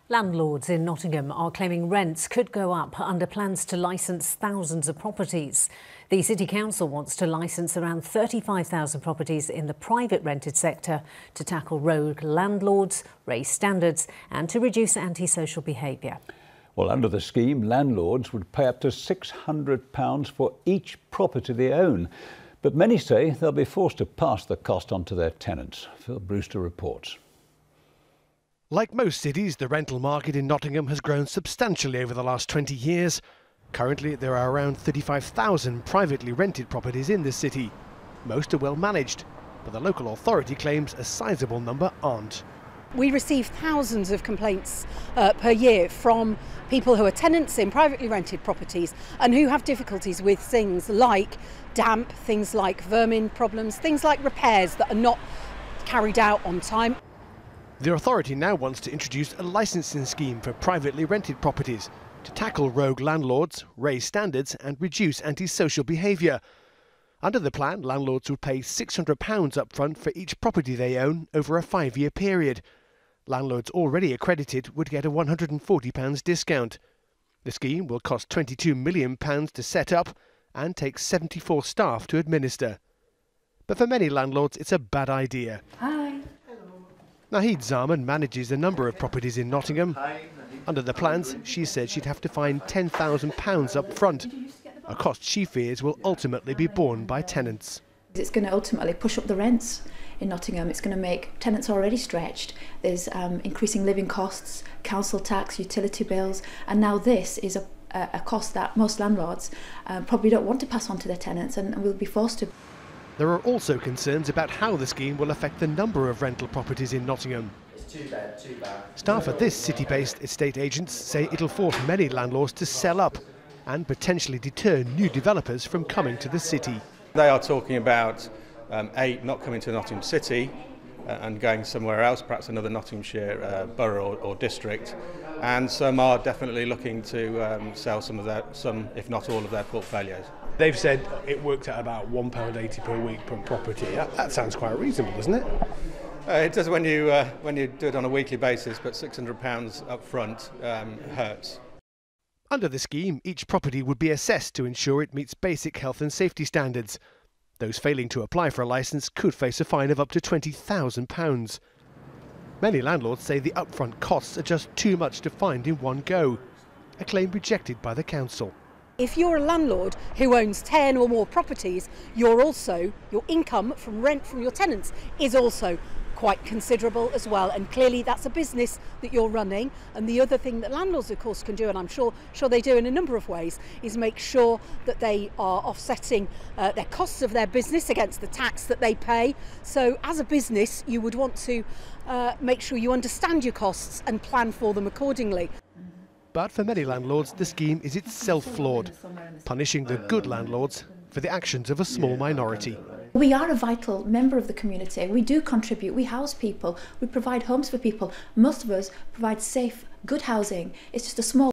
Landlords in Nottingham are claiming rents could go up under plans to licence thousands of properties. The City Council wants to licence around 35,000 properties in the private rented sector to tackle rogue landlords, raise standards and to reduce antisocial behaviour. Well, under the scheme, landlords would pay up to £600 for each property they own. But many say they'll be forced to pass the cost on to their tenants. Phil Brewster reports. Like most cities, the rental market in Nottingham has grown substantially over the last 20 years. Currently, there are around 35,000 privately rented properties in the city. Most are well managed, but the local authority claims a sizable number aren't. We receive thousands of complaints per year from people who are tenants in privately rented properties and who have difficulties with things like damp, things like vermin problems, things like repairs that are not carried out on time. The authority now wants to introduce a licensing scheme for privately rented properties to tackle rogue landlords, raise standards and reduce antisocial behaviour. Under the plan, landlords would pay £600 up front for each property they own over a 5-year period. Landlords already accredited would get a £140 discount. The scheme will cost £22 million to set up and take 74 staff to administer. But for many landlords, it's a bad idea. Hi. Nahid Zaman manages a number of properties in Nottingham. Under the plans, she said she'd have to find £10,000 up front, a cost she fears will ultimately be borne by tenants. It's going to ultimately push up the rents in Nottingham. It's going to make tenants already stretched. There's increasing living costs, council tax, utility bills, and now this is a cost that most landlords probably don't want to pass on to their tenants and will be forced to. There are also concerns about how the scheme will affect the number of rental properties in Nottingham. It's too bad. Staff at this city-based estate agents say it'll force many landlords to sell up and potentially deter new developers from coming to the city. They are talking about not coming to Nottingham City and going somewhere else, perhaps another Nottinghamshire borough or district, and some are definitely looking to sell some, if not all of their portfolios. They've said it worked at about £1.80 per week per property. That sounds quite reasonable, doesn't it? It does when you do it on a weekly basis, but £600 up front hurts. Under the scheme, each property would be assessed to ensure it meets basic health and safety standards. Those failing to apply for a licence could face a fine of up to £20,000. Many landlords say the upfront costs are just too much to find in one go, a claim rejected by the council. If you're a landlord who owns 10 or more properties, your income from rent from your tenants is also quite considerable as well, and clearly that's a business that you're running. And the other thing that landlords of course can do, and I'm sure they do in a number of ways, is make sure that they are offsetting their costs of their business against the tax that they pay. So as a business you would want to make sure you understand your costs and plan for them accordingly. But for many landlords, the scheme is itself flawed, punishing the good landlords for the actions of a small minority. We are a vital member of the community. We do contribute. We house people. We provide homes for people. Most of us provide safe, good housing. It's just a small